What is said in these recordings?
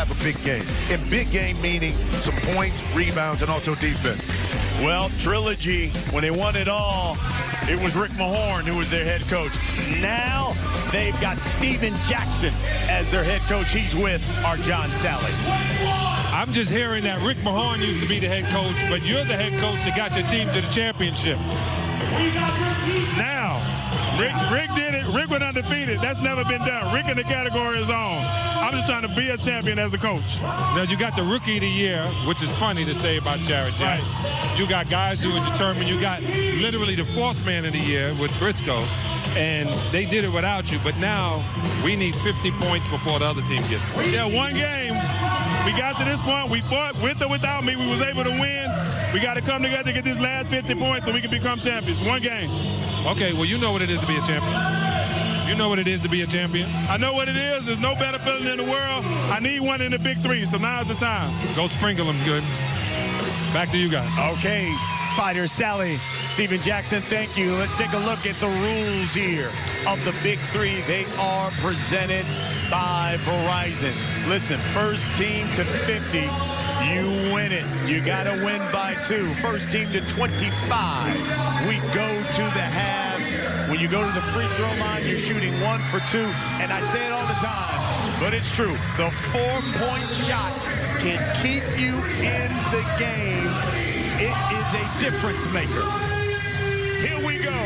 have a big game. And big game meaning some points, rebounds, and also defense. Well, Trilogy, when they won it all, it was Rick Mahorn who was their head coach. Now they've got Steven Jackson as their head coach. He's with our John Sally. I'm just hearing that Rick Mahorn used to be the head coach, but you're the head coach that got your team to the championship. Now, Rick did it. Rick went undefeated. That's never been done. Rick in the category is on. I'm just trying to be a champion as a coach. Now, you got the Rookie of the Year, which is funny to say about Jared Jack. Right. You got guys who are determined. You got literally the 4th man of the year with Briscoe, and they did it without you. But now we need 50 points before the other team gets it. Yeah, one game. We got to this point. We fought with or without me. We was able to win. We got to come together to get this last 50 points so we can become champions. One game. Okay, well, you know what it is to be a champion. You know what it is to be a champion. I know what it is. There's no better feeling in the world. I need one in the Big 3, so now's the time. Go sprinkle them good. Back to you guys. Okay, Spider Sally, Steven Jackson, thank you. Let's take a look at the rules here of the Big 3. They are presented by Verizon. Listen, first team to 50, you win it. You got to win by 2. First team to 25, we go to the half. When you go to the free throw line, you're shooting 1 for 2. And I say it all the time, but it's true. The 4-point shot can keep you in the game. It is a difference maker. Here we go.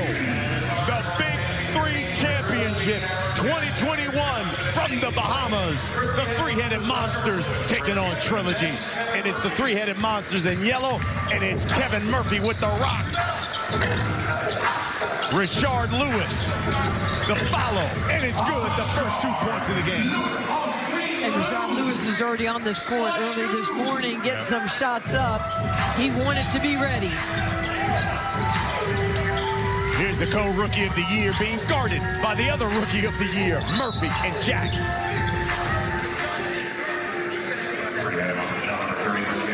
The Big 3 Championship 2021 from the Bahamas. The three-headed monsters taking on Trilogy. And it's the three-headed monsters in yellow, and it's Kevin Murphy with the rock. Rashard Lewis, the follow, and it's good. The first 2 points of the game. And Rashard Lewis is already on this court early this morning, getting some shots up. He wanted to be ready. Here's the co-rookie of the year being guarded by the other rookie of the year, Murphy and Jack.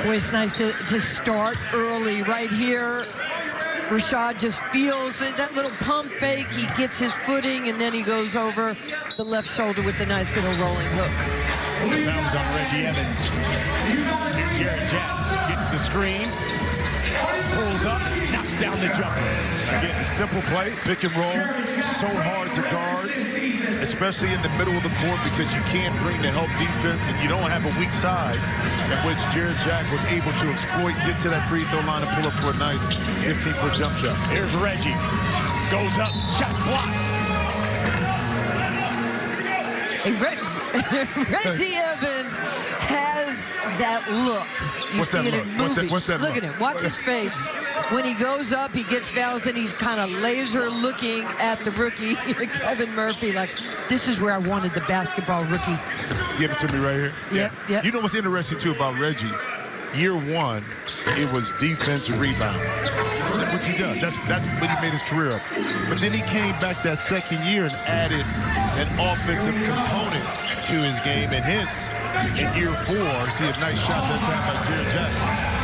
Boy, it's nice to start early right here. Rashard just feels that little pump fake. He gets his footing, and then he goes over the left shoulder with the nice little rolling hook. Bounce on Reggie Evans. Here's Jared Jack. Gets the screen. Pulls up. Knocks down the jumper. Again, simple play, pick and roll. So hard to guard, especially in the middle of the court, because you can't bring the help defense, and you don't have a weak side, in which Jared Jack was able to exploit, get to that free throw line, and pull up for a nice 15-foot jump shot. Here's Reggie. Goes up. Shot blocked. Hey, Reggie Evans has that look. You see it in movies. What's that look look? at him. Watch his face. When he goes up, he gets fouls, and he's kind of laser looking at the rookie, Kevin Murphy, like, this is where I wanted the basketball rookie. Give it to me right here. Yeah. You know what's interesting, too, about Reggie? Year 1, it was defense and rebound. That's what he does. That's what he made his career up. But then he came back that second year and added an offensive component to his game. And hence, in year 4, see a nice shot that time by Jared Jack.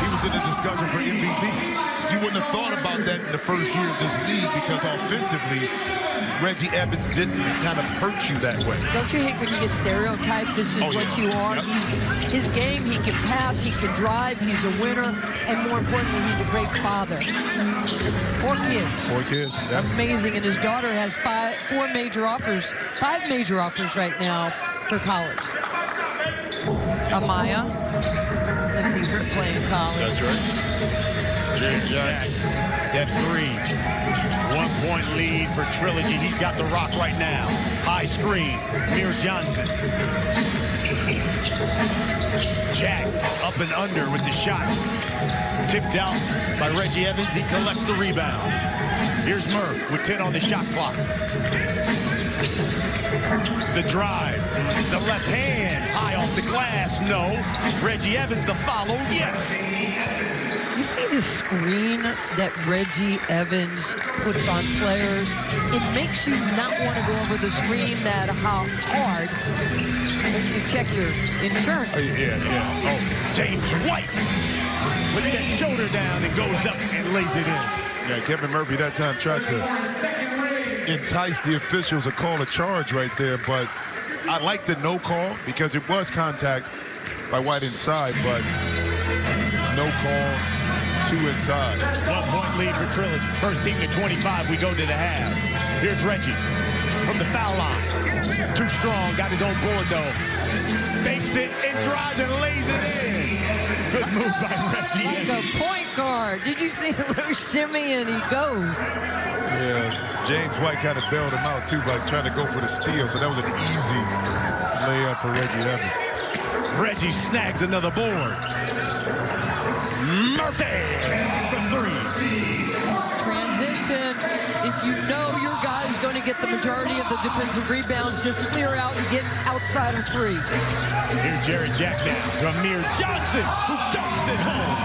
He was in the discussion for MVP. You wouldn't have thought about that in the first year of this league, because offensively, Reggie Evans didn't kind of hurt you that way. Don't you hate when you get stereotyped? This is what you are. Yep. His game, he can pass, he can drive, he's a winner, and more importantly, he's a great father. 4 kids. 4 kids. Yep. Amazing, and his daughter has 5 major offers right now for college. Amaya, let's see her play in college. That's right. Jack, that 3. 1-point lead for Trilogy. He's got the rock right now. High screen. Here's Johnson. Jack up and under with the shot. Tipped out by Reggie Evans. He collects the rebound. Here's Murph with 10 on the shot clock. The drive. The left hand. High off the glass. No. Reggie Evans the follow. Yes. You see the screen that Reggie Evans puts on players? It makes you not want to go over the screen that hard. It makes you check your insurance. Yeah. Oh, James White with that shoulder down and goes up and lays it in. Yeah, Kevin Murphy that time tried to entice the officials to call a charge right there, but I like the no call because it was contact. by White inside, but no call, 2 inside. 1-point lead for Trilogy. First team to 25. We go to the half. Here's Reggie from the foul line. Too strong. Got his own board, though. Fakes it and drives and lays it in. Good move by Reggie. Like a point guard. Did you see Lou shimmy and he goes? Yeah, James White kind of bailed him out, too, by trying to go for the steal. So that was an easy layup for Reggie Evans. Reggie snags another board. Murphy for 3. Transition. If you know your guy's going to get the majority of the defensive rebounds, just clear out and get outside of 3. Here's Jared Jack now. Amir Johnson, who dunks it home.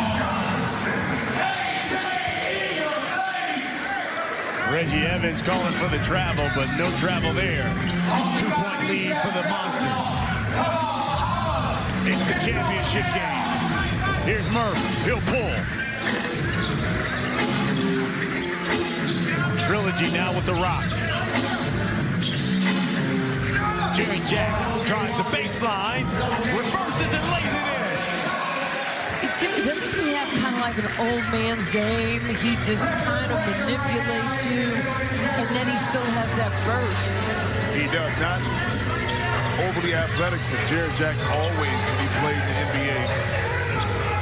Reggie Evans calling for the travel, but no travel there. 2-point lead for the Monsters. It's the championship game. Here's Murph. He'll pull. Trilogy now with the rock. Jerry Jack drives the baseline, reverses and lays it in. Jimmy, doesn't he have kind of like an old man's game? He just kind of manipulates you, and then he still has that burst. He does. Not overly athletic, but Jared Jack always, when he played in the NBA,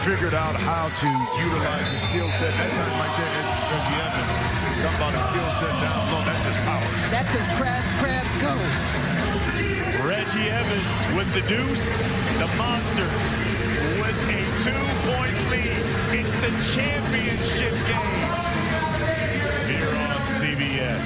figured out how to utilize his skill set. That time right there, Reggie Evans, talking about a skill set down low. That's just power. That's his crab, go. Reggie Evans with the deuce. The Monsters with a 2-point lead. It's the championship game here on CBS.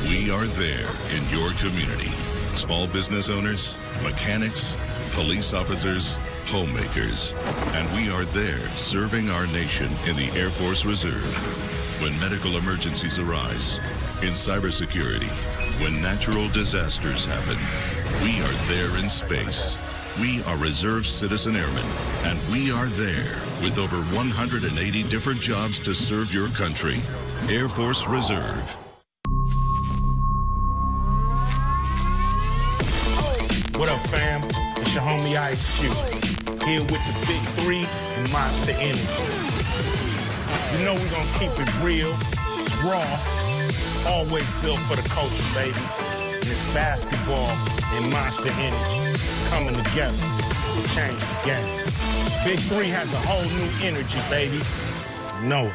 We are there in your community. Small business owners, mechanics, police officers, homemakers. And we are there serving our nation in the Air Force Reserve. When medical emergencies arise, in cybersecurity, when natural disasters happen, we are there in space. We are Reserve Citizen Airmen, and we are there with over 180 different jobs to serve your country. Air Force Reserve. What up, fam? It's your homie Ice Cube. Here with the Big 3 and Monster Energy. You know we're gonna keep it real, raw, always built for the culture, baby. And it's basketball and Monster Energy coming together to change the game. Big 3 has a whole new energy, baby. You know it.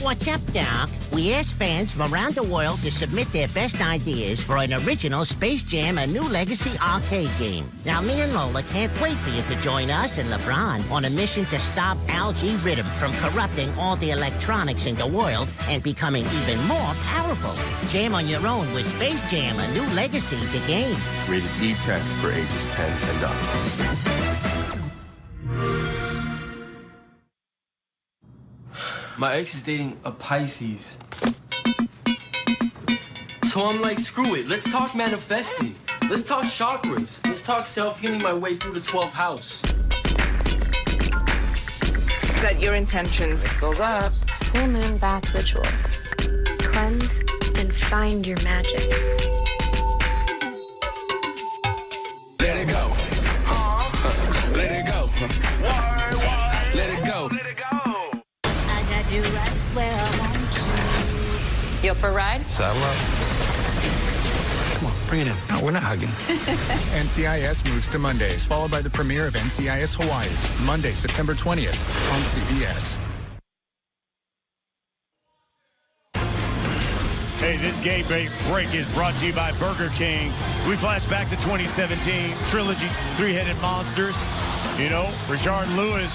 What's up, Doc? We asked fans from around the world to submit their best ideas for an original Space Jam: A New Legacy arcade game. Now, me and Lola can't wait for you to join us and LeBron on a mission to stop Algae Rhythm from corrupting all the electronics in the world and becoming even more powerful. Jam on your own with Space Jam: A New Legacy, the game. Rated E10 for ages 10 and up. My ex is dating a Pisces. So I'm like, screw it. Let's talk manifesting. Let's talk chakras. Let's talk self-healing my way through the 12th house. Set your intentions. Fills up. Full moon bath ritual. Cleanse and find your magic. Let it go. Let it go. Let it go. You right where I want You up for a ride? Saddle up. Come on, bring it in. No, we're not hugging. NCIS moves to Mondays, followed by the premiere of NCIS Hawaii, Monday, September 20th on CBS. Hey, this game break is brought to you by Burger King. We flash back to 2017, Trilogy, Three-Headed Monsters. You know, Rashard Lewis,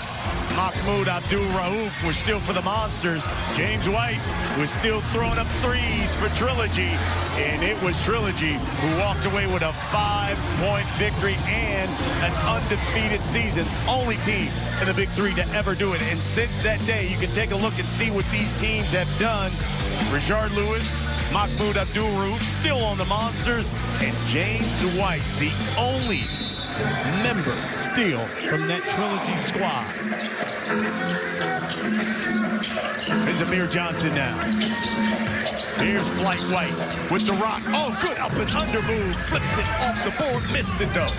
Mahmoud Abdul-Rauf were still for the Monsters. James White was still throwing up threes for Trilogy. And it was Trilogy who walked away with a 5-point victory and an undefeated season. Only team in the Big 3 to ever do it. And since that day, you can take a look and see what these teams have done. Rashard Lewis, Mahmoud Abdul-Rauf still on the Monsters, and James White, the only member still from that Trilogy squad. Here's Amir Johnson now. Here's Flight White with the rock. Oh, good up and under move. Flips it off the board. Missed it, though.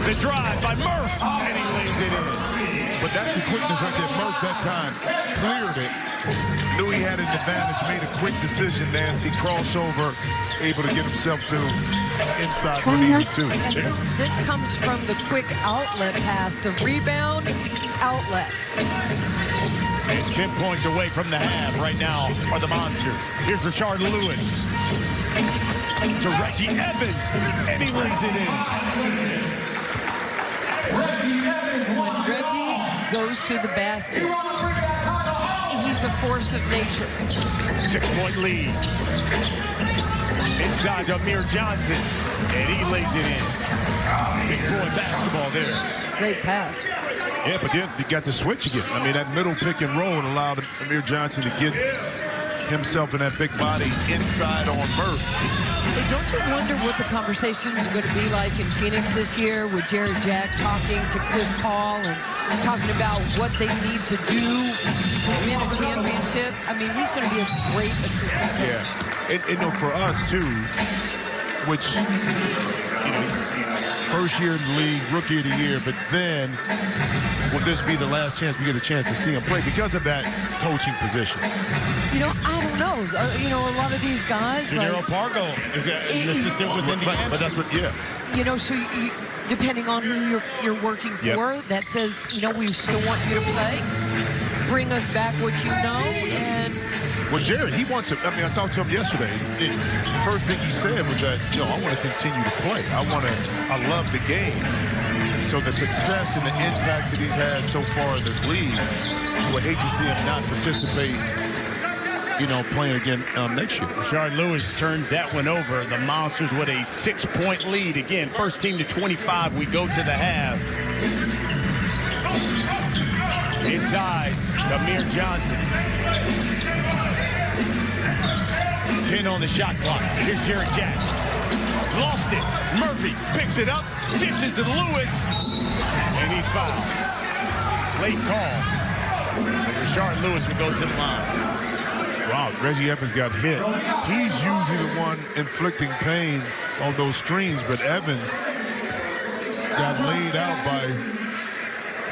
The drive by Murph. And he lays it in. But that's the quickness right there. Murph that time cleared it. Knew he had an advantage. Made a quick decision. Nancy crossover. Able to get himself to inside when he needed to. This comes from the quick outlet pass. The rebound outlet. And 10 points away from the half right now are the Monsters. Here's Rashard Lewis to Reggie Evans, and he lays it in. When Reggie goes to the basket, he's a force of nature. 6-point lead. Inside to Amir Johnson, and he lays it in. Big boy basketball there. Great pass. Yeah, but then you got the switch again. I mean, that middle pick and roll allowed Amir Johnson to get himself in that big body inside on Murph. But don't you wonder what the conversations are going to be like in Phoenix this year with Jared Jack talking to Chris Paul and talking about what they need to do to win a championship? I mean, he's going to be a great assistant coach. Yeah, and you know, for us too, which, you know, first year in the league, rookie of the year, but then will this be the last chance we get a chance to see him play because of that coaching position? You know, I don't know. You know, a lot of these guys, Gennaro like, Pargo is an assistant with Indiana. But that's what, yeah. you know, so depending on who you're working for, that says, you know, we still want you to play. Bring us back what you know, and well, Jared, he wants to. I mean, I talked to him yesterday. The first thing he said was that, you know, I want to continue to play. I love the game. So the success and the impact that he's had so far in this league, you would hate to see him not participate, you know, playing again next year. Rashard Lewis turns that one over. The Monsters with a 6-point lead. Again, first team to 25. We go to the half. Inside, Amir Johnson. 10 on the shot clock. Here's Jared Jack. Lost it. Murphy picks it up, dishes to Lewis, and he's fouled. Late call. And Rashard Lewis will go to the line. Wow, Reggie Evans got hit. He's usually the one inflicting pain on those screens, but Evans got laid out by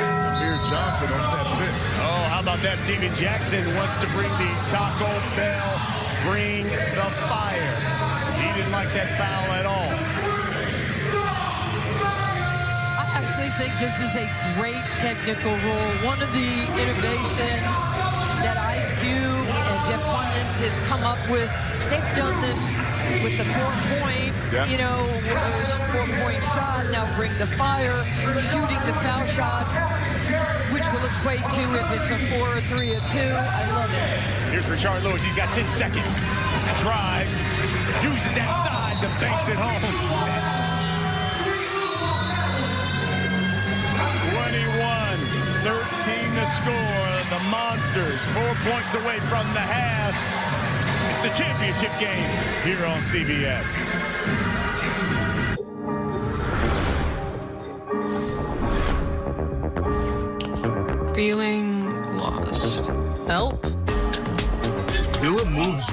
Amir Johnson on that pick. Oh, how about that? Steven Jackson wants to bring the Taco Bell. Bring the fire. He didn't like that foul at all. I actually think this is a great technical rule. One of the innovations that Ice Cube and Jeff Pundits has come up with. They've done this with the 4-point, you know, 4-point shot. Now bring the fire, shooting the foul shots, which will equate to if it's a 4, a 3, a 2. I love it. Here's Rashard Lewis. He's got 10 seconds. Drives, uses that size and banks it home. 21-13 the score. The Monsters 4 points away from the half. It's the championship game here on CBS. Feeling lost. Help? Do it, move.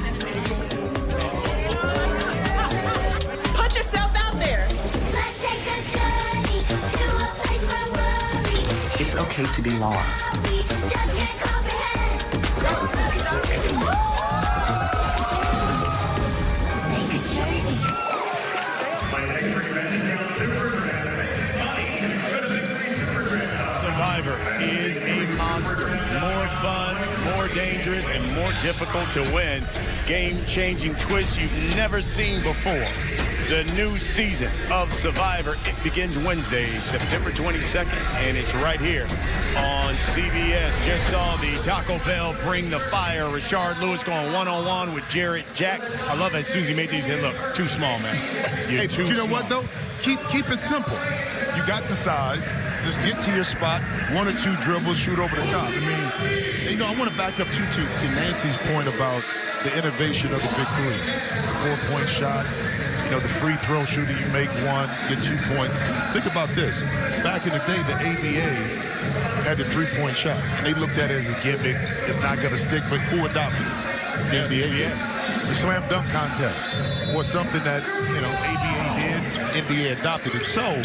Put yourself out there. Let's take a journey to a place where worry It's okay to be lost. just can't comprehend. Let's take a journey. Survivor is a monster. More fun, more dangerous, and more difficult to win. Game-changing twists you've never seen before. The new season of Survivor, it begins Wednesday, September 22nd, and it's right here on CBS. Just saw the Taco Bell bring the fire. Rashard Lewis going one-on-one with Jared Jack. I love that Susie made these hit look too small, man. Hey, you know what, though? Keep it simple. You got the size. Just get to your spot. 1 or 2 dribbles, shoot over the top. I mean, you know, I want to back up to Nancy's point about the innovation of the Big 3. 4-point shot. the free throw shooter, you make one, get 2 points. Think about this. Back in the day, the ABA had the three-point shot. And they looked at it as a gimmick. It's not going to stick, but who adopted it? The NBA. The slam dunk contest was something that, ABA did, NBA adopted it. So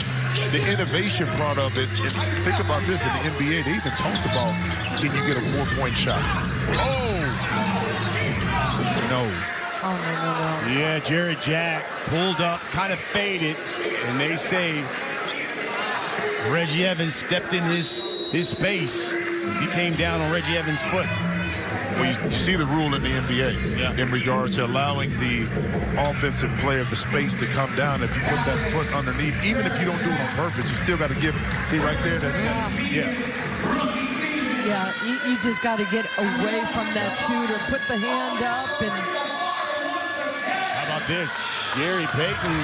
the innovation part of it, and think about this, in the NBA, they even talked about, can you get a 4-point shot? Oh! No. Oh, no. Yeah, Jared Jack pulled up, kind of faded, and they say Reggie Evans stepped in his space as he came down on Reggie Evans' foot. Well, you see the rule in the NBA in regards to allowing the offensive player the space to come down. If you put that foot underneath, even if you don't do it on purpose, you still got to give it. See right there? Yeah, you just got to get away from that shooter. Put the hand up and... How about this? Gary Payton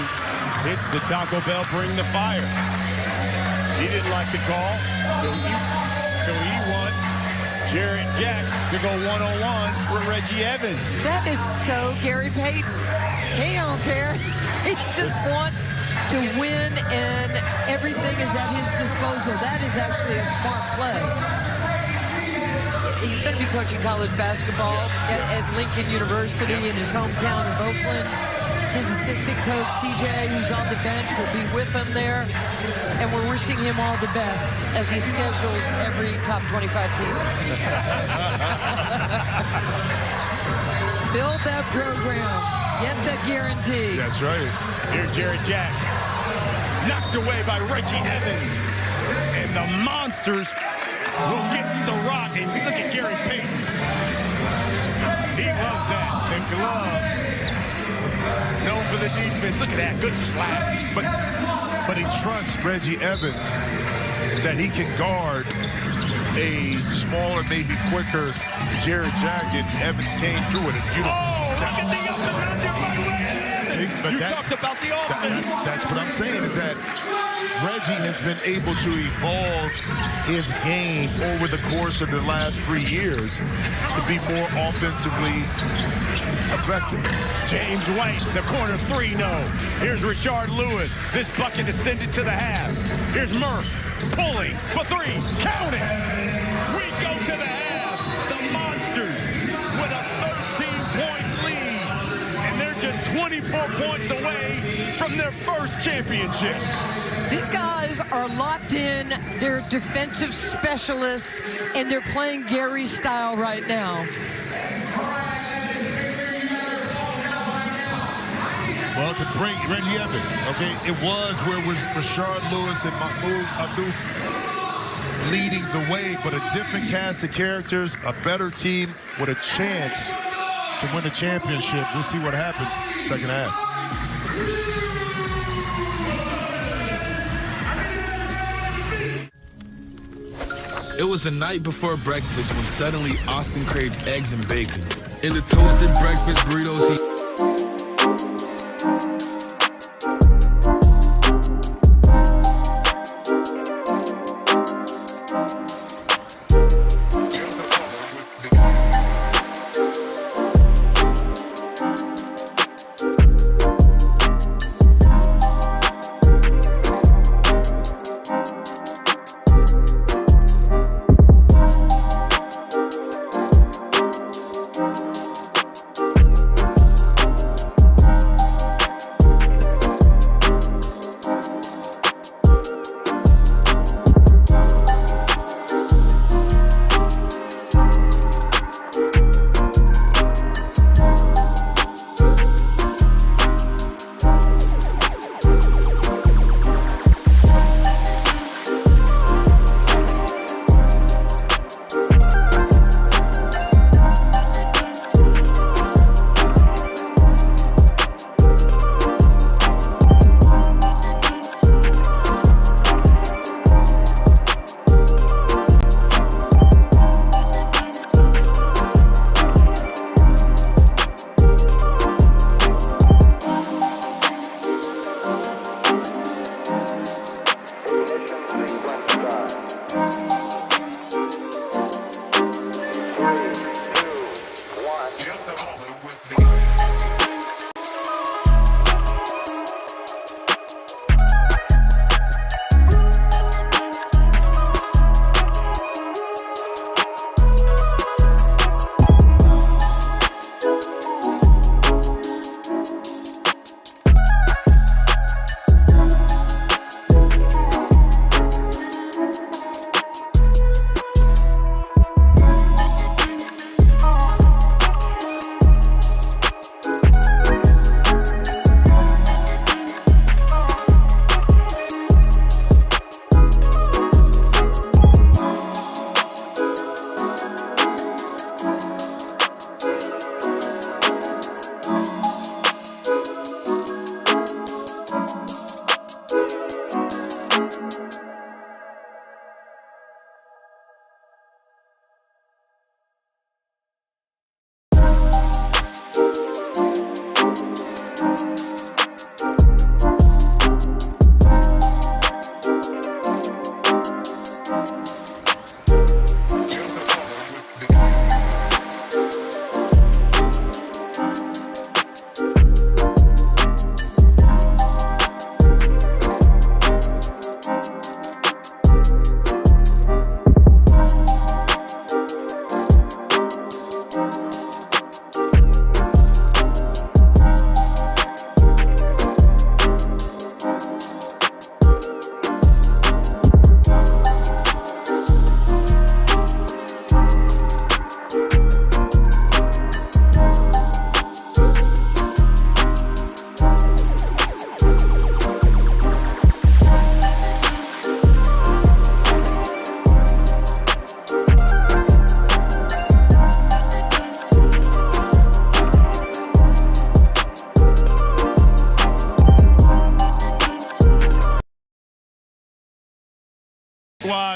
hits the Taco Bell bring the fire. He didn't like the call, so he wants Jared Jack to go one-on-one with Reggie Evans. That is so Gary Payton. He don't care. He just wants to win, and everything is at his disposal. That is actually a smart play. He's going to be coaching college basketball at Lincoln University in his hometown of Oakland. His assistant coach, CJ, who's on the bench, will be with him there. And we're wishing him all the best as he schedules every top 25 team. Build that program. Get that guarantee. That's right. Here's Jared Jack. Knocked away by Reggie Evans. And the Monsters will get the rock. And look at Gary Payton. He loves that. The glove. Known for the defense. Look at that. Good slap. But he trusts Reggie Evans that he can guard a smaller, maybe quicker Jared Jack, and Evans came through it. Look at the up and under by Reggie Evans. But you talked about the offense. That's what I'm saying, is that Reggie has been able to evolve his game over the course of the last 3 years to be more offensively effective. James White, the corner three, no. Here's Rashard Lewis. This bucket is sent it to the half. Here's Murph pulling for three. Count it. We go to the half. The Monsters with a 13-point lead. And they're just 24 points away from their first championship. These guys are locked in. They're defensive specialists, and they're playing Gary's style right now. Well, to bring Reggie Evans, okay, it was where was Rashard Lewis and Mahmoud Abdul leading the way, but a different cast of characters, a better team with a chance to win the championship. We'll see what happens second half. It was the night before breakfast when suddenly Austin craved eggs and bacon. In the toasted breakfast burritos, he...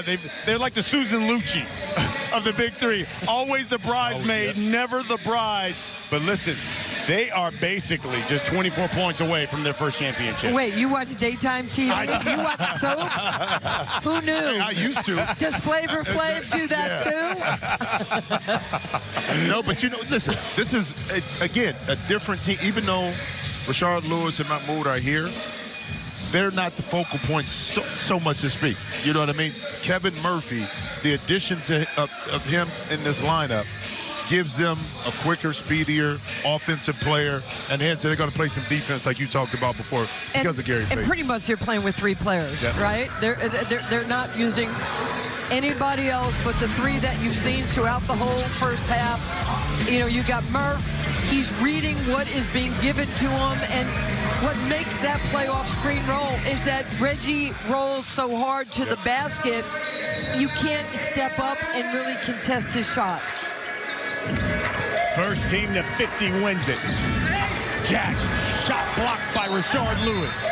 describe. They're like the Susan Lucci of the Big Three. Always the bridesmaid, never the bride. But listen, they are basically just 24 points away from their first championship. Wait, you watch daytime TV? You watch soaps? Who knew? Hey, I used to. Does Flavor Flav do that too? No, but listen, this is, again, a different team. Even though Rashard Lewis and Mahmoud are here, they're not the focal points so much to speak. You know what I mean? Kevin Murphy, the addition of him in this lineup gives them a quicker, speedier offensive player, and hence they're going to play some defense like you talked about before because of Gary Payton. And pretty much you're playing with 3 players, right? They're not using anybody else but the 3 that you've seen throughout the whole first half. You know, you got Murph. He's reading what is being given to him, and what makes that playoff screen roll is that Reggie rolls so hard to the basket, you can't step up and really contest his shot. First team to 50 wins it. Jack, shot blocked by Rashard Lewis.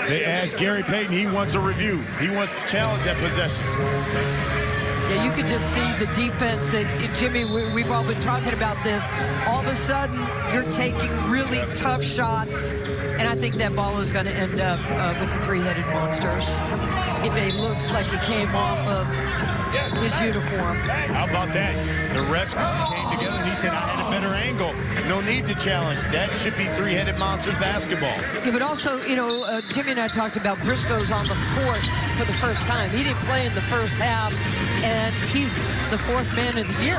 They asked Gary Payton, he wants a review. He wants to challenge that possession. Yeah, you could just see the defense that, Jimmy, we've all been talking about this. All of a sudden, you're taking really tough shots, and I think that ball is going to end up with the 3-headed monsters if they look like it came off of his uniform. How about that? The refs came together, and he said, I had a better angle. No need to challenge. That should be 3-headed monster basketball. Yeah, but also, you know, Jimmy and I talked about Briscoe's on the court for the first time. He didn't play in the first half, and he's the 4th man of the year.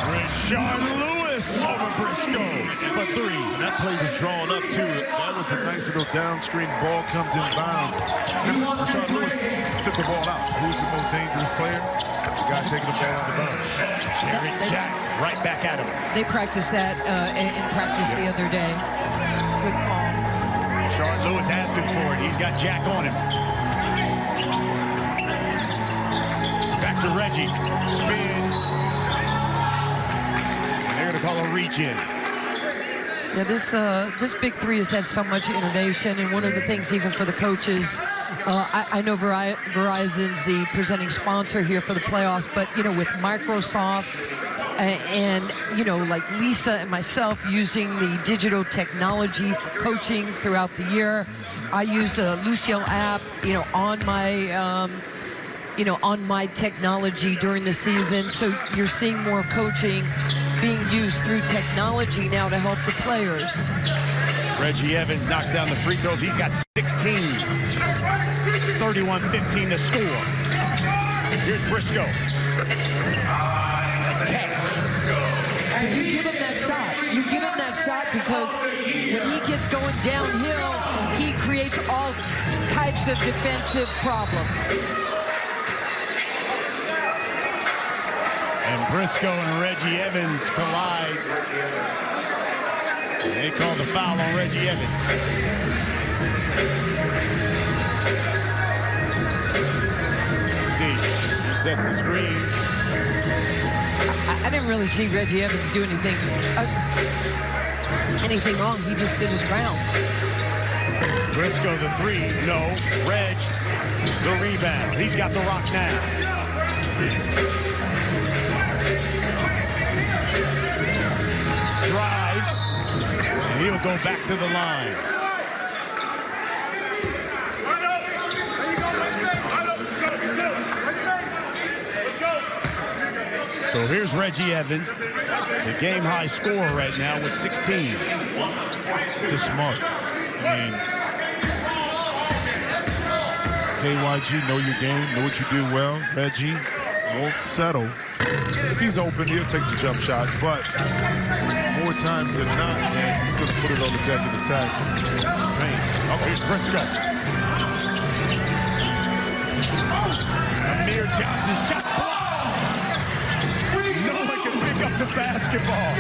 Rashard Lewis over Briscoe for 3. That play was drawn up, too. That was a nice little down screen. Ball comes in bounds. Remember, Rashard Lewis took the ball out. Who's the most dangerous player? The guy taking the ball out of bounds. Jack right back at him. They practiced that in practice the other day. Good call. Rashard Lewis asking for it. He's got Jack on him. Back to Reggie. Spins. They're going to call a reach-in. Yeah, this Big Three has had so much innovation, and one of the things even for the coaches, I know Verizon's the presenting sponsor here for the playoffs, but, you know, with Microsoft and, you know, like Lisa and myself using the digital technology for coaching throughout the year. I used a Lucio app, you know, on my technology during the season. So you're seeing more coaching being used through technology now to help the players. Reggie Evans knocks down the free throws. He's got 16. 31-15 to score. Here's Briscoe. That's catch. But you give him that shot. You give him that shot because when he gets going downhill, he creates all types of defensive problems. And Briscoe and Reggie Evans collide. They call the foul on Reggie Evans. See, he sets the screen. I didn't really see Reggie Evans do anything wrong. He just did his ground. Briscoe the 3. No. Reg the rebound. He's got the rock now. Drives. And he'll go back to the line. So here's Reggie Evans, the game-high scorer right now with 16. Just smart. I mean, KYG, know your game, know what you do well. Reggie won't settle. If he's open, he'll take the jump shots, but more times than not, Nancy, he's going to put it on the deck of the tackle. Oh, here's Briscoe. Amir Johnson shot blocked. No one can pick up the basketball.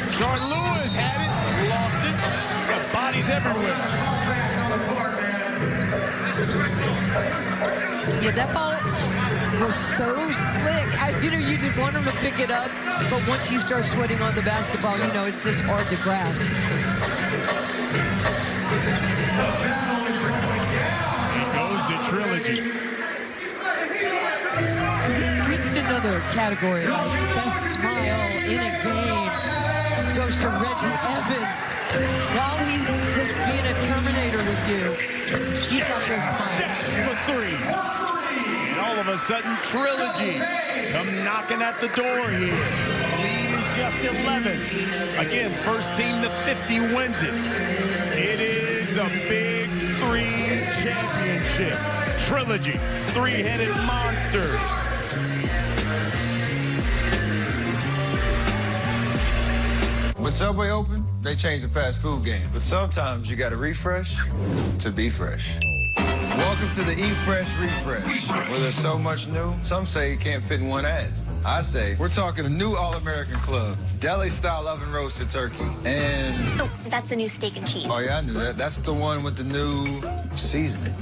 Rashard Lewis had it, lost it. Got bodies everywhere. Yeah, was so slick. You just want him to pick it up, but once you start sweating on the basketball, it's just hard to grasp. It goes to Trilogy. We need another category like best smile in a game. Goes to Reggie Evans. While he's just being a Terminator with you, he's not going to smile. Jack for three. And all of a sudden, Trilogy come knocking at the door here. Lead is just 11. Again, first team to 50 wins it. It is the Big 3 championship. Trilogy, three-headed monsters. When Subway opened, they changed the fast food game. But sometimes you gotta refresh to be fresh. Welcome to the Eat Fresh Refresh, where there's so much new, some say it can't fit in one ad. I say, we're talking a new All-American Club, deli-style oven-roasted turkey, and... Oh, that's a new steak and cheese. Oh, yeah, I knew that. That's the one with the new seasoning.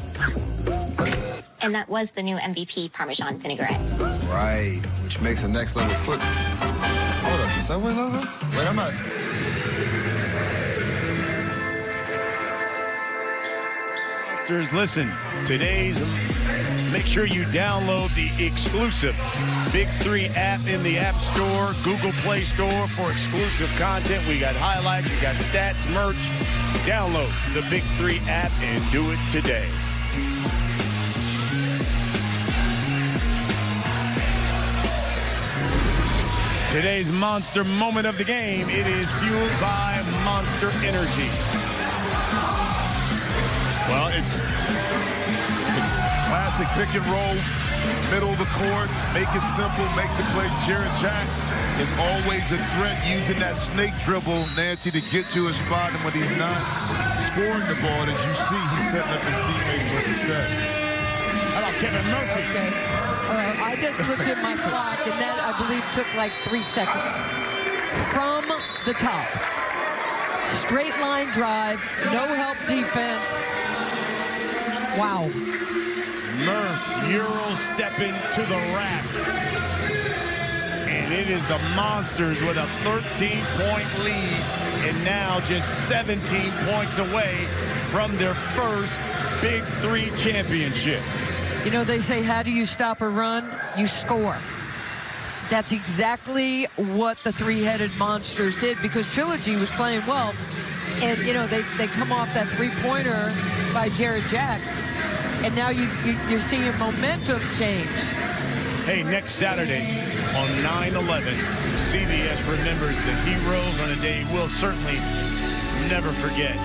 And that was the new MVP Parmesan vinaigrette. Right, which makes the next level foot... Hold up, the Subway logo? Wait, I'm out. Listen, make sure you download the exclusive Big 3 app in the App Store, Google Play Store for exclusive content. We got highlights, we got stats, merch. Download the Big 3 app and do it today. Today's monster moment of the game, it is fueled by Monster Energy. Well, it's classic pick and roll, middle of the court, make it simple, make the play. Jared Jack is always a threat using that snake dribble, Nancy, to get to a spot. And when he's not scoring the ball, as you see, he's setting up his teammates for success. How about Kevin Murphy? Okay. I just looked at my clock, and that, I believe, took like 3 seconds. From the top. Straight line drive, no help defense. Wow. Murph, Euro stepping to the rack. And it is the Monsters with a 13-point lead. And now just 17 points away from their first Big 3 championship. They say, how do you stop a run? You score. That's exactly what the three-headed Monsters did, because Trilogy was playing well. And, they come off that three-pointer by Jared Jack. And now you're seeing momentum change. Hey, next Saturday on 9/11, CBS remembers the heroes on a day we'll certainly never forget.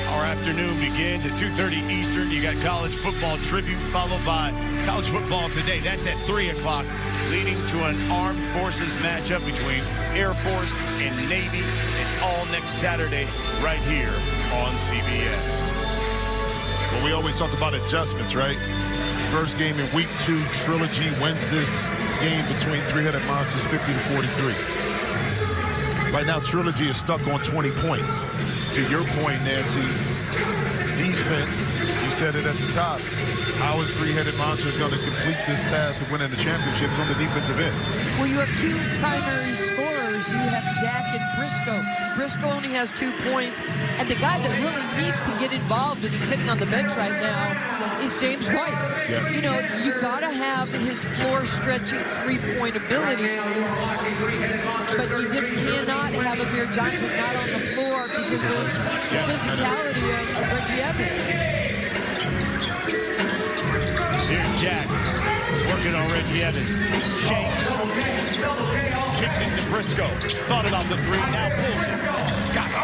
Our afternoon begins at 2:30 Eastern. You got college football tribute followed by college football today. That's at 3 o'clock, leading to an armed forces matchup between Air Force and Navy. It's all next Saturday right here on CBS. Well, we always talk about adjustments, right? First game in week 2, Trilogy wins this game between three-headed monsters 50-43. Right now, Trilogy is stuck on 20 points. To your point, Nancy, defense, you said it at the top. How is three-headed monsters going to complete this task of winning the championship on the defensive end? Well, you have two primary scorers. You have Jack and Briscoe. Briscoe only has 2 points. And the guy that really needs to get involved, and he's sitting on the bench right now, is James White. Yeah. You got to have his floor-stretching three-point ability. But you just cannot have Amir Johnson not on the floor because of the physicality of Reggie Evans. Here's Jack working on Reggie Evans. Shakes. Kicks it to Briscoe. Thought about the three. Now pulls it. Got it.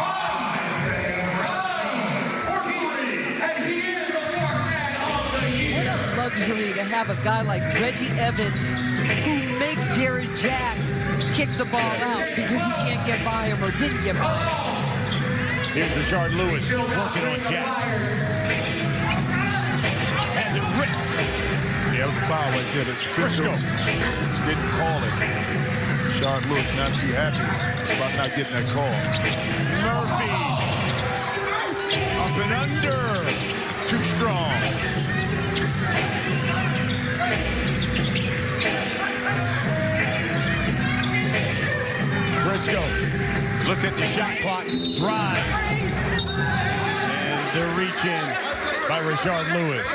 What a luxury to have a guy like Reggie Evans who makes Jared Jack kick the ball out because he can't get by him or didn't get by him. Here's Rashard Lewis working on Jack. Has it ripped. Yeah, it was a foul right there. Briscoe didn't call it. Rashard Lewis not too happy about not getting that call. Murphy. Up and under. Too strong. shot clock, drive. And they're reaching by Rashard Lewis.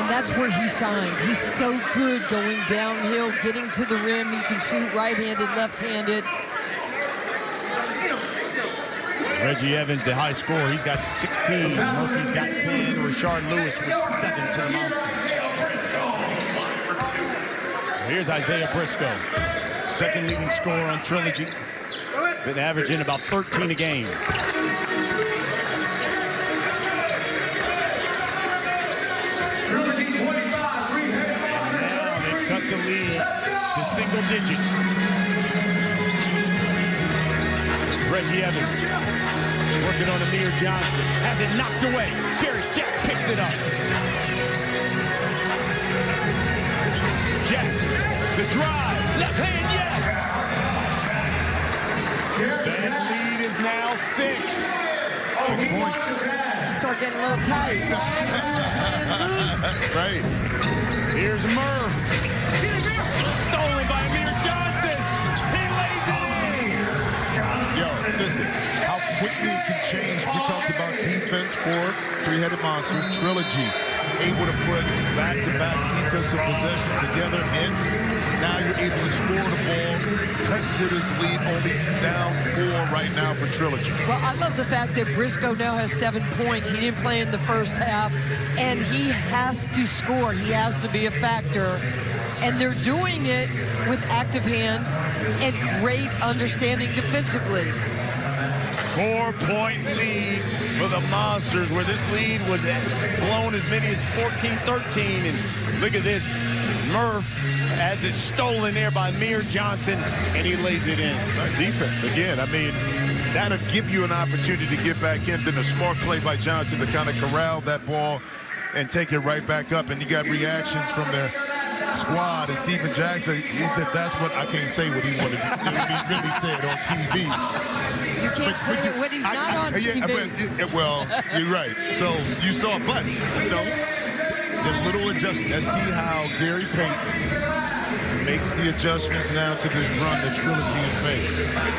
And that's where he shines. He's so good going downhill, getting to the rim. He can shoot right-handed, left-handed. Reggie Evans, the high scorer, he's got 16. Murphy's got 10. Rashard Lewis with 7 for the Monsters. Here's Isaiah Briscoe, second leading scorer on Trilogy. Been averaging about 13 a game. Cut the lead to single digits. Reggie Evans working on Amir Johnson. Has it knocked away. Jarrett Jack picks it up. Jack, the drive. Left hand, yes. That lead is now 6. 6 points. Start getting a little tight. Right. Here's Murph. Stolen by Amir Johnson. He lays it in. Yo, listen, how quickly it can change. We talked about defense for three-headed monsters. Trilogy able to put back-to-back defensive possessions together. Hence, now you're able to score the ball, cut to this lead, only down 4 right now for Trilogy. Well, I love the fact that Briscoe now has 7 points. He didn't play in the first half, and he has to score. He has to be a factor. And they're doing it with active hands and great understanding defensively. 4-point lead for the Monsters, where this lead was blown as many as 14-13. And look at this. Murph has it stolen there by Amir Johnson, and he lays it in. Defense, again, I mean, that'll give you an opportunity to get back in. Then a smart play by Johnson to kind of corral that ball and take it right back up. And you got reactions from their squad. And Steven Jackson, he said that's what I can't say what he wanted to what he really said on TV. You can't say it when he's not on TV. Well, you're right. So you saw, but, you know, the little adjustment. Let's see how Gary Payton makes the adjustments now to this run that Trilogy has made.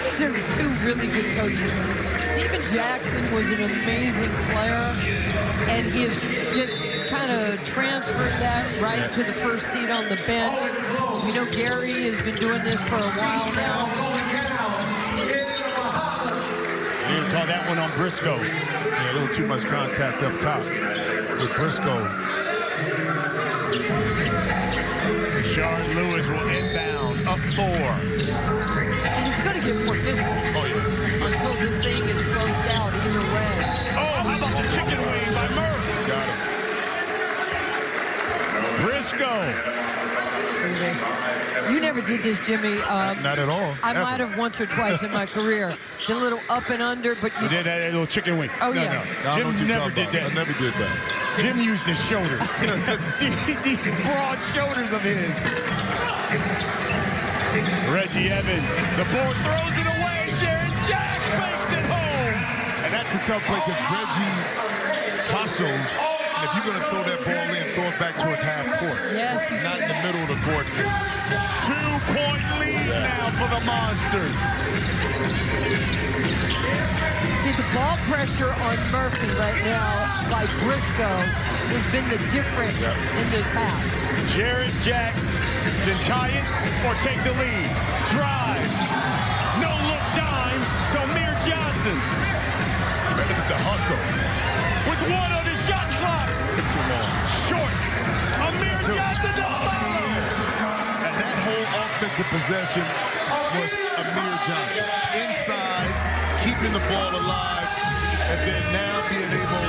These are 2 really good coaches. Steven Jackson was an amazing player, and he has just kind of transferred that right to the first seat on the bench. We know Gary has been doing this for a while now. You didn't call that one on Briscoe. Yeah, a little too much contact up top with Briscoe. Rashard Lewis will inbound, up 4. And it's going to get more physical. Oh, yeah. Until this thing is closed out either way. Oh, how about the chicken wing by Murph? Got it. Briscoe. Look at this. You never did this, Jimmy. Not at all. I might have once or twice in my career. The little up and under, but you did that little chicken wing. Oh, yeah. No, Jim never did that. I never did that. Jim used his shoulders. the broad shoulders of his. Reggie Evans. The board throws it away. Jarrett Jack makes it home. And that's a tough play because Reggie hustles. And if you're going to throw that ball in, throw it back towards half court. Yes. Not in the middle of the court. 2-point lead now for the Monsters. See, the ball pressure on Murphy right now by Briscoe has been the difference in this half. Jarrett Jack can tie it or take the lead. Drive. No look dime to Amir Johnson. Look at the hustle. With 1 on the shot clock. Took too long. Short. Amir Johnson to follow. And that whole offensive possession was Amir Johnson. Inside, keeping the ball alive, and then now being able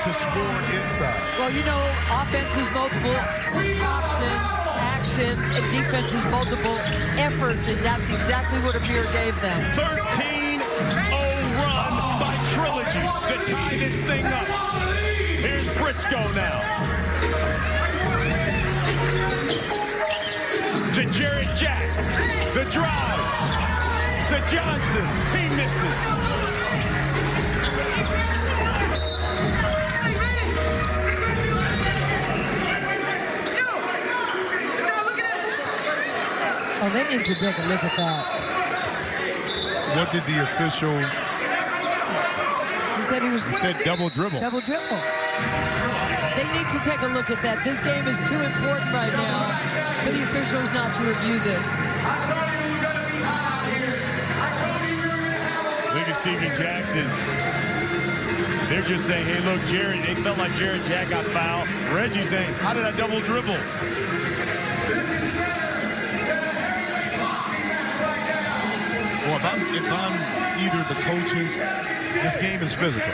to score inside. Well, you know, offense is multiple options, actions, and defense is multiple efforts, and that's exactly what Amir gave them. 13-0 run by Trilogy to tie this thing up. Here's Briscoe now. To Jarrett Jack. The drive. To Johnson. He misses. Oh, they need to take a look at that. What did the official? He said he said double dribble. Double dribble. They need to take a look at that. This game is too important right now for the officials not to review this. Look at Stephen Jackson. They're just saying, hey, look, Jared, they felt like Jared Jack got fouled. Reggie saying, how did I double dribble? Well, if I'm either the coaches, this game is physical.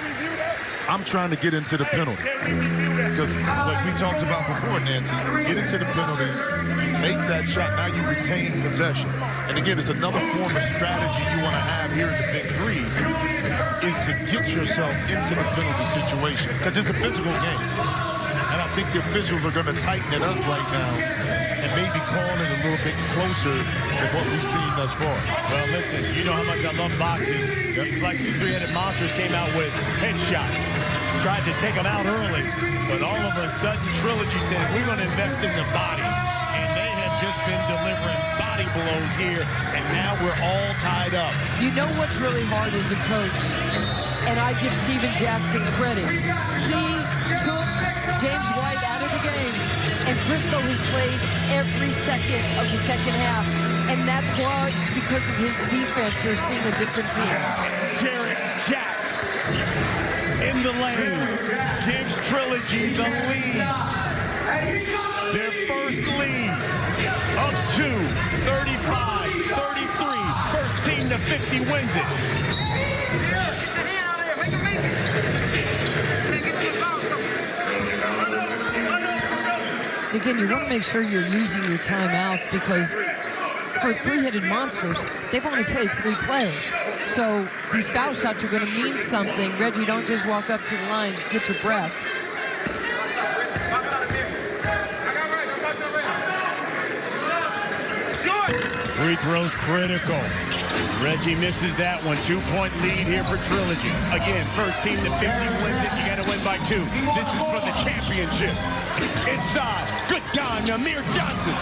I'm trying to get into the penalty. Because like we talked about before, Nancy, get into the penalty, make that shot, now you retain possession. And again, it's another form of strategy you want to have here in the Big Three, is to get yourself into the penalty situation. Because it's a physical game. And I think the officials are going to tighten it up right now and maybe call it a little bit closer than what we've seen thus far. Well, listen, you know how much I love boxing. It's like these three-headed monsters came out with headshots. Tried to take them out early, but all of a sudden, Trilogy said, we're going to invest in the body. And they have just been delivering body blows here, and now we're all tied up. You know what's really hard as a coach, and I give Stephen Jackson credit. He took James White out of the game, and Briscoe has played every second of the second half, and that's why, because of his defense, you're seeing a different team. Jared Jack in the lane gives Trilogy the lead. Their first lead up to 35-33. First team to 50 wins it. Again, you want to make sure you're using your timeouts, because for three-headed monsters, they've only played 3 players. So these foul shots are going to mean something. Reggie, don't just walk up to the line, get your breath. Free throws critical. Reggie misses that one. 2-point lead here for Trilogy. Again, first team to 50 wins it. You got to win by 2. This is for the championship. Inside, good dime, Amir Johnson.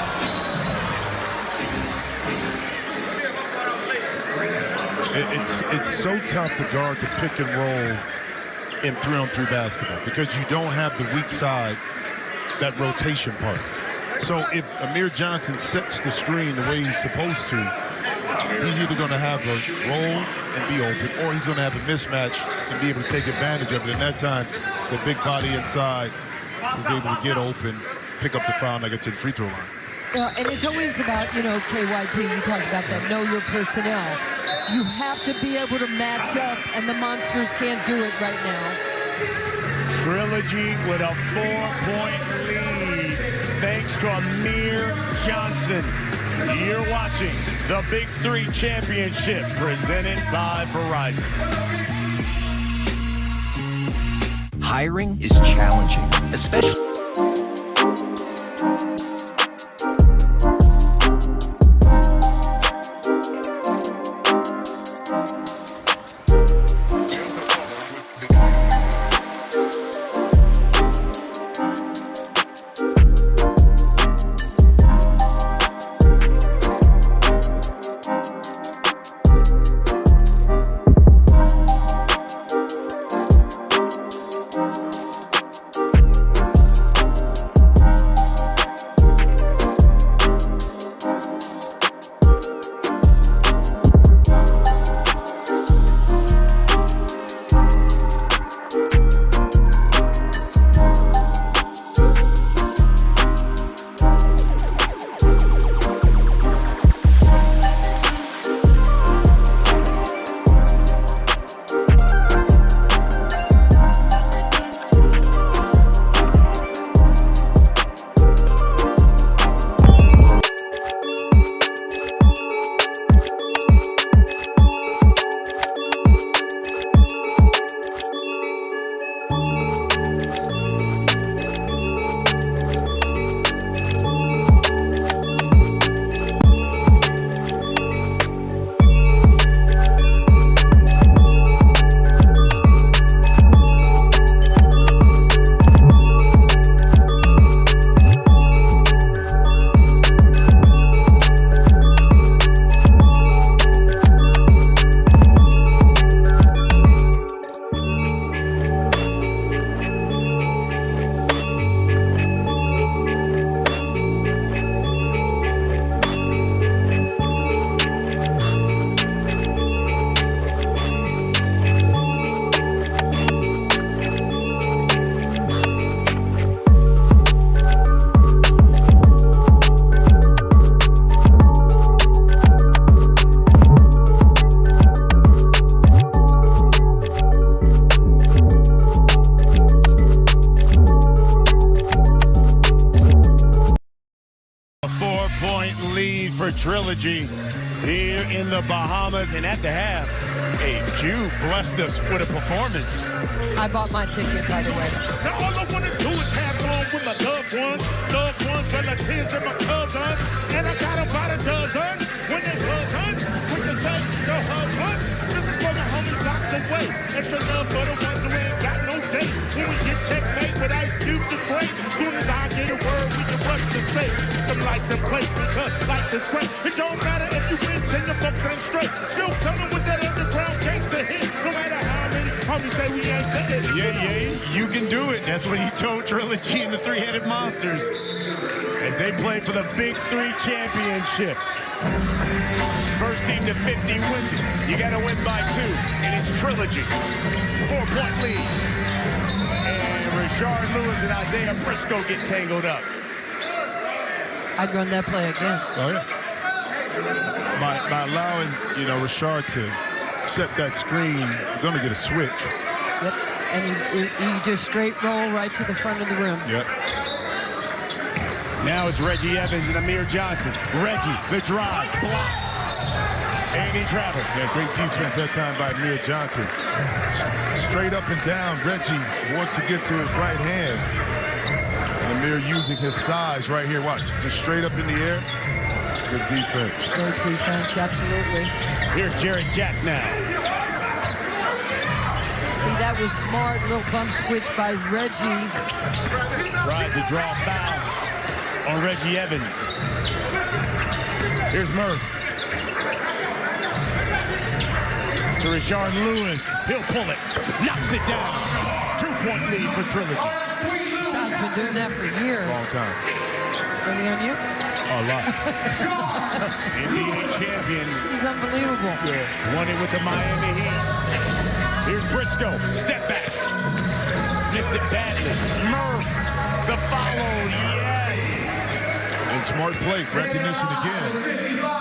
It's so tough to guard the pick and roll in 3-on-3 basketball, because you don't have the weak side, that rotation part. So if Amir Johnson sets the screen the way he's supposed to, he's either going to have a roll and be open, or he's going to have a mismatch and be able to take advantage of it. And that time, the big body inside was able to get open, pick up the foul, and I get to the free throw line. And it's always about, KYP, you talked about that, know your personnel. You have to be able to match up, and the Monsters can't do it right now. Trilogy with a 4-point lead, thanks to Amir Johnson. You're watching the Big 3 Championship, presented by Verizon. Hiring is challenging, especially... Trilogy here in the Bahamas. And at the half, hey, Q blessed us with a performance. I bought my ticket, by the way. Now all I want to do is have fun with my loved ones, relatives, and my cousins. And I got about a dozen when they cousins with the same no husbands. This is for my homies locked away. It's the love for the ones who ain't got no date. When we get checkmate with Ice Cube to break. Soon as I get a word, we can rush to space. Some lights and play because life is great. It don't matter if you win, send your folks ain't straight. Still coming with that underground gangster hit. No matter how many homies say we ain't dead. Yeah, you can do it. That's what he told Trilogy and the Three-Headed Monsters as they play for the Big 3 championship. First team to 50 wins it. You got to win by 2, and it's Trilogy. 4-point lead. And Rashard Lewis and Isaiah Briscoe get tangled up. I'd run that play again. Oh, yeah. By allowing, Rashard to set that screen, you're going to get a switch. Yep. And you just straight roll right to the front of the rim. Yep. Now it's Reggie Evans and Amir Johnson. Reggie, the drive, block. And he travels. Yeah, great defense that time by Amir Johnson. Straight up and down, Reggie wants to get to his right hand. And Amir using his size right here. Watch, just straight up in the air. Good defense. Great defense, absolutely. Here's Jared Jack now. See, that was smart. Little bump switch by Reggie. Tried to draw foul on Reggie Evans. Here's Murph. To Rashard Lewis. He'll pull it. Knocks it down. 2-point lead for Trilogy. Shot's been doing that for years. Long time. Any on you? A lot. NBA champion. He's unbelievable. Yeah. Won it with the Miami Heat. Here's Briscoe. Step back. Missed it badly. Murph. The follow. Yes. And smart play. Recognition again.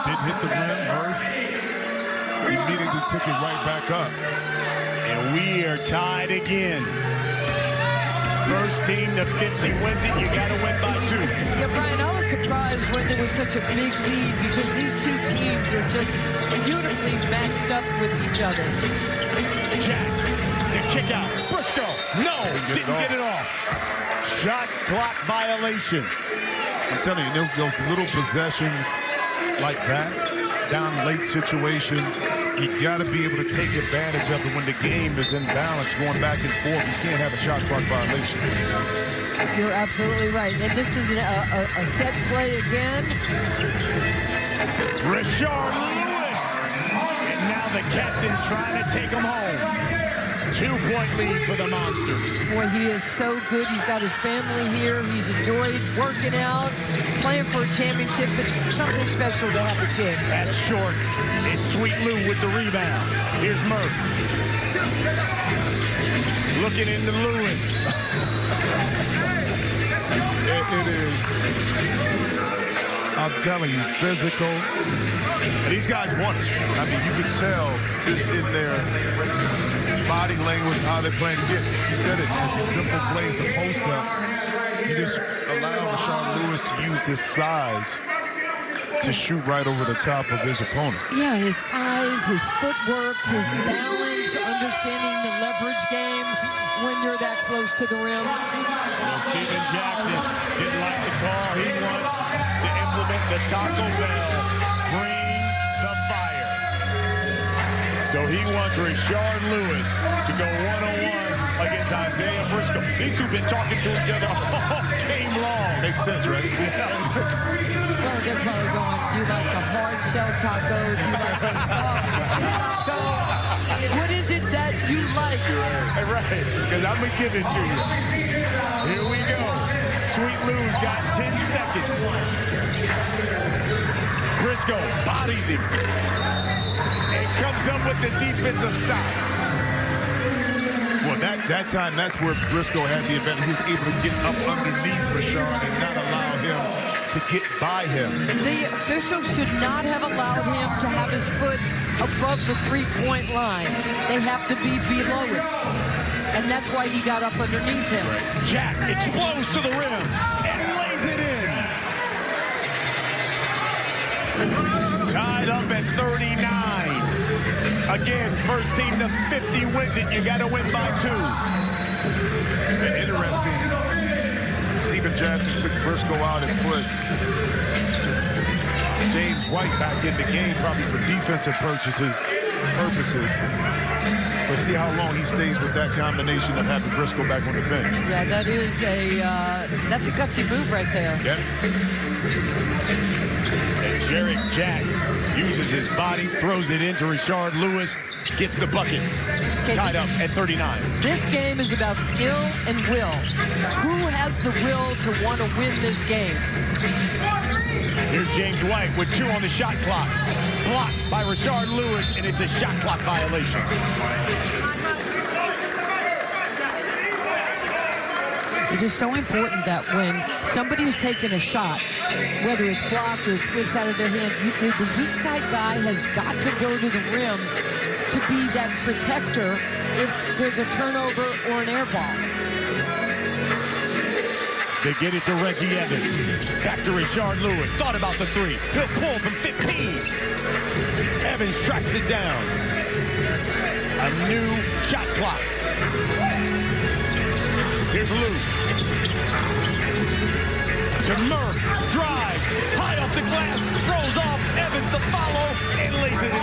Didn't hit the rim. Murph immediately took it right back up. And we are tied again. First team to 50 wins it. You got to win by 2. Yeah, Brian, I was surprised when there was such a big lead because these two teams are just beautifully matched up with each other. Jack, the kick out. Briscoe, no, didn't get it off. Shot clock violation. I'm telling you, those little possessions like that, down late situation, you got to be able to take advantage of it when the game is in balance, going back and forth. You can't have a shot clock violation. You're absolutely right. And this is a set play again. Rashard Lewis. And now the captain trying to take him home. 2-point lead for the Monsters. Boy, he is so good. He's got his family here. He's enjoyed working out, playing for a championship. It's something special to have the kids. That's short. It's Sweet Lou with the rebound. Here's Murph. Looking into Lewis. It is. I'm telling you, physical. And these guys want it. I mean, you can tell this in their body language, how they're playing to get. You said it. It's a simple play, it's a post-up. You just allow Rashard Lewis to use his size to shoot right over the top of his opponent. Yeah, his size, his footwork, his balance, understanding the leverage game when you're that close to the rim. Well, Steven Jackson didn't like the call. He wants to implement the Taco Bell. Bring the fire. So he wants Rashard Lewis to go one-on-one against Isaiah Briscoe. These two have been talking to each other all game long. Makes sense, right? Well, they're probably going, do you like the hard shell tacos? Do you like the soft taco? What is it that you like? Right, because I'm going to give it to you. Here we go. Sweet Lou's got 10 seconds. Briscoe bodies him. And comes up with the defensive stop. Well, that time, that's where Briscoe had the advantage. He was able to get up underneath Rashard and not allow him to get by him. The officials should not have allowed him to have his foot above the three-point line. They have to be below it. And that's why he got up underneath him. Right. Jack explodes to the rim and lays it in. tied up at 39. Again, first team to 50 wins it. You got to win by 2. Interesting. Steven Jackson took Briscoe out and put James White back in the game, probably for defensive purposes. But see how long he stays with that combination of having Briscoe back on the bench. Yeah, that is that's a gutsy move right there. Yep. And Jarrett Jack uses his body, throws it into Rashard Lewis, gets the bucket. Tied up at 39. This game is about skill and will. Who has the will to want to win this game? Here's James White with 2 on the shot clock. Blocked by Rashard Lewis, and it's a shot clock violation. It is so important that when somebody is taking a shot, whether it's blocked or it slips out of their hand, the weak side guy has got to go to the rim to be that protector if there's a turnover or an air ball. They get it to Reggie Evans. Back to Rashard Lewis. Thought about the 3. He'll pull from 15. Evans tracks it down. A new shot clock. Here's Lou. To Murray. Drives. High off the glass. Throws off. Evans the follow. And lays it in.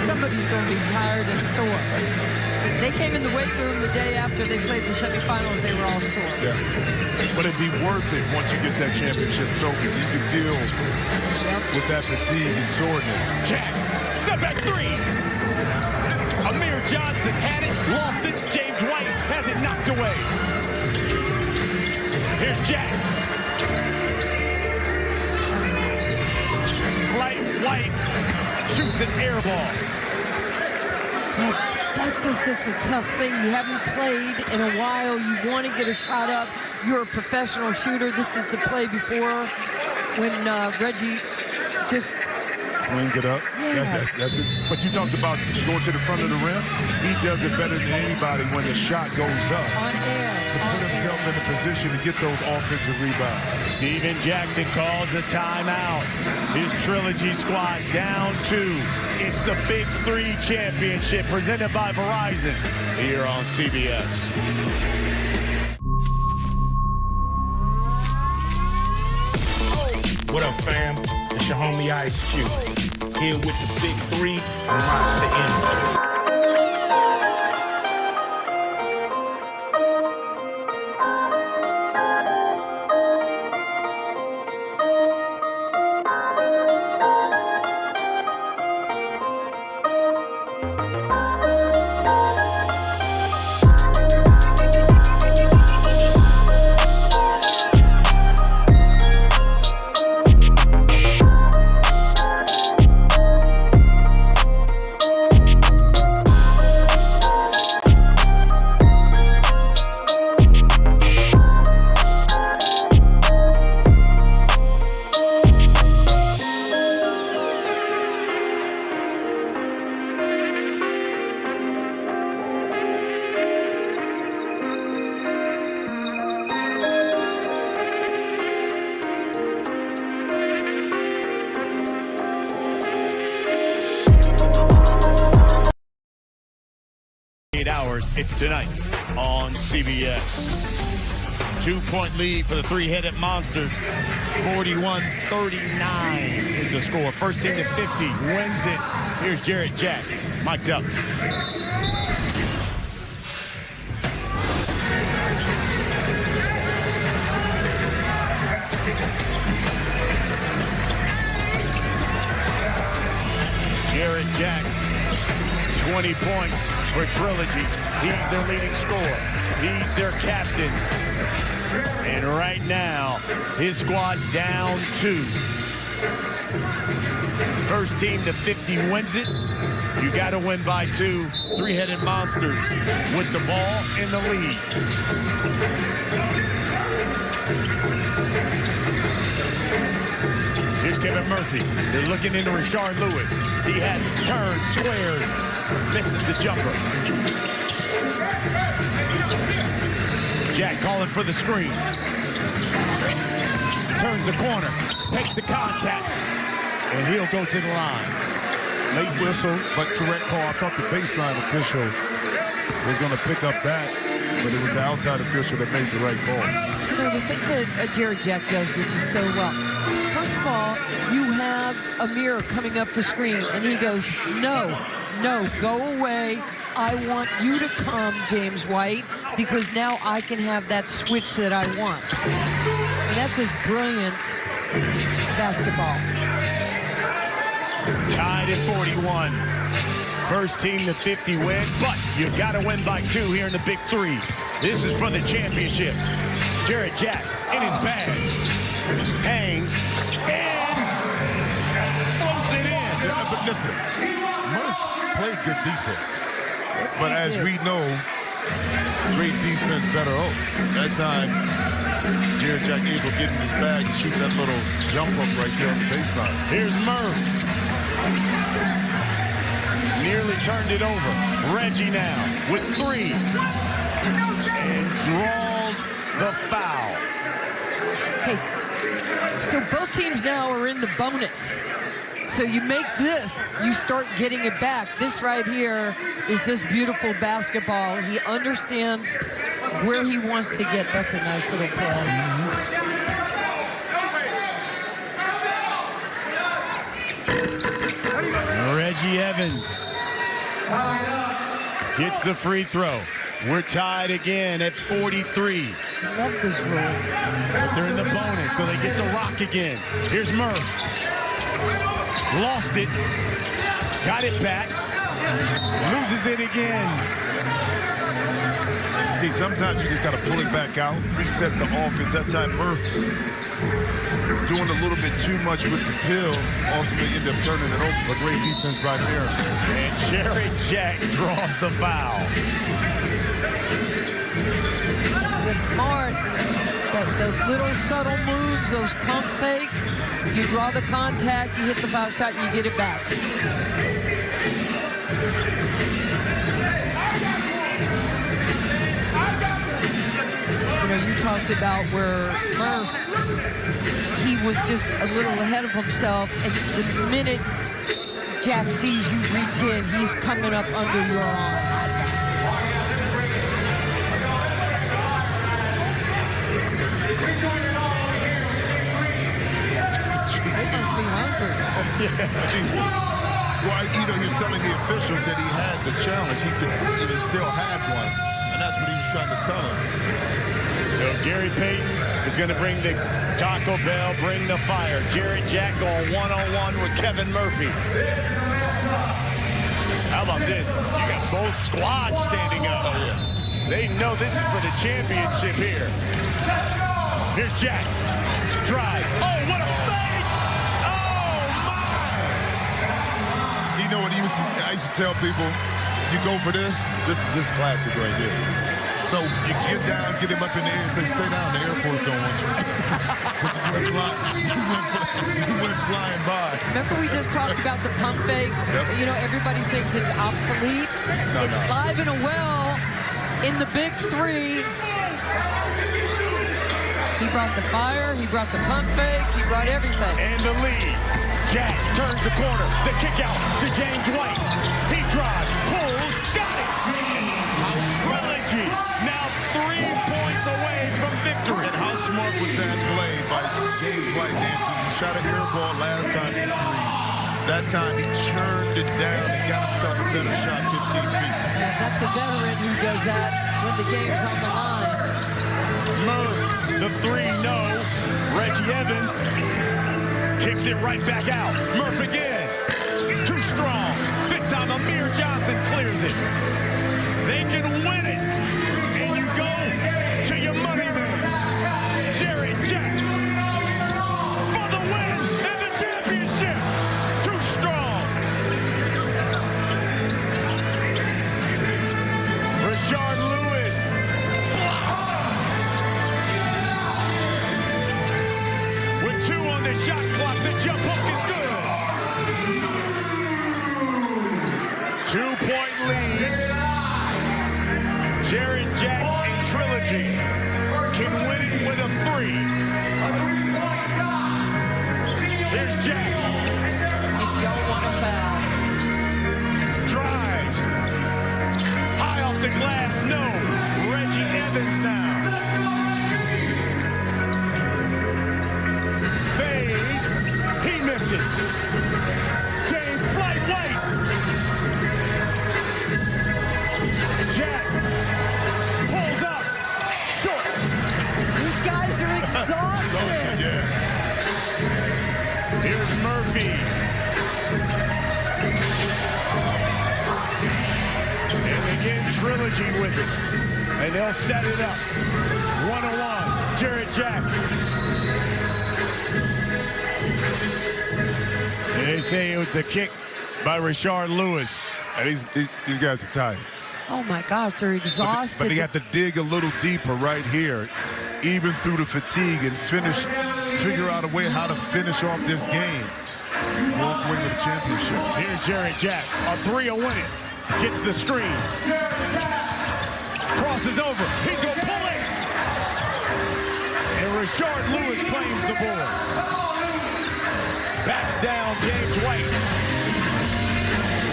Somebody's going to be tired and sore. They came in the weight room the day after they played the semifinals. They were all sore. Yeah. But it'd be worth it once you get that championship trophy. So you can deal with that fatigue and soreness. Jack, step back 3. Amir Johnson had it, lost it. James White has it knocked away. Here's Jack. Flight White shoots an air ball. That's just such a tough thing. You haven't played in a while. You want to get a shot up. You're a professional shooter. This is the play before when Reggie just cleans it up. Yeah. That's it. But you talked about going to the front of the rim. He does it better than anybody when the shot goes up. On air. To put himself in a position to get those offensive rebounds. Steven Jackson calls a timeout. His Trilogy squad down 2. It's the Big 3 championship presented by Verizon here on CBS. What up, fam? It's your homie Ice Cube. Here with the Big 3 and Monster Energy. It's tonight on CBS. 2-point lead for the 3-headed Monsters. 41-39 is the score. First team to 50 wins it. Here's Jarrett Jack, mic'd up. Jarrett Jack, 20 points for Trilogy. He's their leading scorer. He's their captain. And right now, his squad down 2. First team to 50 wins it. You got to win by 2. 3-headed Monsters with the ball in the lead. Here's Kevin Murphy. They're looking into Rashard Lewis. He has it. Turns, squares, misses the jumper. Jack calling for the screen. turns the corner, takes the contact, and he'll go to the line. Late whistle, but correct call. I thought the baseline official was going to pick up that, but it was the outside official that made the right call. You know, the thing that Jared Jack does, which is so well, first of all, you have a mirror coming up the screen, and he goes, no, go away. I want you to come, James White, because now I can have that switch that I want. And that's just brilliant basketball. Tied at 41. First team to 50 win, but you've got to win by 2 here in the Big 3. This is for the championship. Jared Jack in his bag. Hangs and floats it in. Yeah, but listen, Murph played good defense. Yes, but as we know, great defense better hope. That time, Jared Jack able to get in his bag and shoot that little jump up right there on the baseline. Here's Murph. Nearly turned it over. Reggie now with 3. And draws the foul. Okay, so both teams now are in the bonus. So you make this, you start getting it back. This right here is just beautiful basketball. He understands where he wants to get. That's a nice little play. Reggie Evans gets the free throw. We're tied again at 43. I love this rule. But they're in the bonus, so they get the rock again. Here's Murph. Lost it. Got it back. Loses it again. See, sometimes you just got to pull it back out, reset the offense. That time, Murph doing a little bit too much with the pill, ultimately end up turning it over. A great defense by there. And Jared Jack draws the foul. This is smart. Those little subtle moves, those pump fakes, you draw the contact, you hit the foul shot, you get it back. You know, you talked about where Murph, he was just a little ahead of himself, and the minute Jack sees you reach in, he's coming up under your arm. They must be hungry. Well, you know, he was telling the officials that he had the challenge. He still had one, and that's what he was trying to tell him. So Gary Payton is going to bring the Taco Bell, bring the fire. Jared Jack going one-on-one with Kevin Murphy. How about this? You got both squads standing up. They know this is for the championship here. Here's Jack. Drive. Oh, what a fake! Oh, my! You know what I used to tell people? You go for this is classic right here. So you get down, get him up in the air and say, stay down, the Air Force don't want you. you went flying by. Remember we just talked about the pump fake? Yep. You know, everybody thinks it's obsolete. It's live and well in the Big 3. He brought the fire, he brought the pump fake, he brought everything. And the lead. Jack turns the corner. The kick out to James White. He drives, pulls, got it. Trilogy now 3 points away from victory. And how smart was that play by James White, Nancy? He shot an air ball last time he three. That time he churned it down and got himself a better shot 15 feet. Yeah, that's a veteran who does that when the game's on the line. Murph, the 3, no. Reggie Evans kicks it right back out. Murph again. Too strong. This time Amir Johnson clears it. They can win it. And you go to your money man, Jared Jack, for the win and the championship. Too strong. Rashard Lewis blocked. With 2 on the shot clock, the jump hook is good. 2-point lead. Jared Jack and Trilogy can win it with a 3. No. Reggie Evans now. Fades. He misses. James White. Jack pulls up. Short. These guys are exhausted. Yeah. Here's Murphy. And again, Trilogy with it. And they'll set it up. 1-on-1. Jarrett Jack. And they say it was a kick by Rashard Lewis. And these guys are tired. Oh, my gosh, they're exhausted. But they got to dig a little deeper right here, even through the fatigue, and figure out a way how to finish off this game. Won't win the championship. Here's Jarrett Jack. A three will win it. Gets the screen. Crosses over. He's going to pull it. And Rashard Lewis claims the ball. Backs down James White.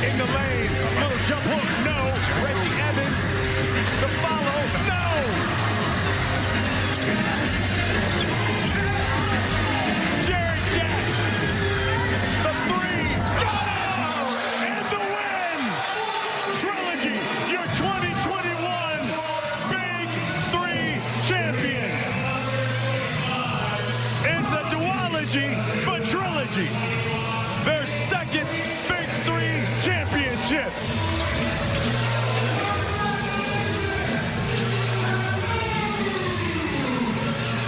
In the lane. Little jump hook. No. Reggie Evans. The follow. No. Jarrett Jack. The three. Got it. And the win. Trilogy, your 2021 Big 3 champions. It's a duology for Trilogy. Their second Big 3 championship.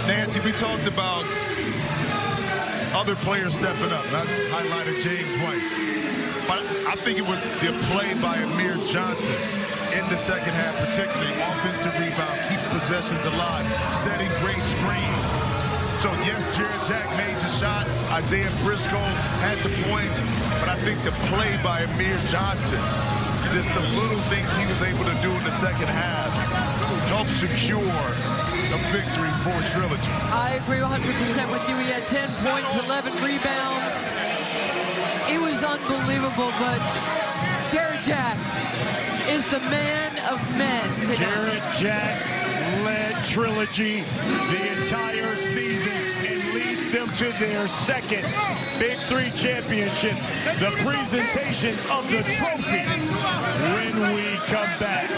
Nancy, we talked about other players stepping up. I highlighted James White. But I think it was the play by Amir Johnson in the second half, particularly offensive rebound, keep possessions alive, setting great screens. So, yes, Jarrett Jack made the shot. Isaiah Briscoe had the points. But I think the play by Amir Johnson, just the little things he was able to do in the second half, helped secure the victory for Trilogy. I agree 100% with you. He had 10 points, 11 rebounds. It was unbelievable, but Jarrett Jack is the man of men tonight. Jarrett Jack led Trilogy the entire season and leads them to their second Big 3 championship. The presentation of the trophy when we come back.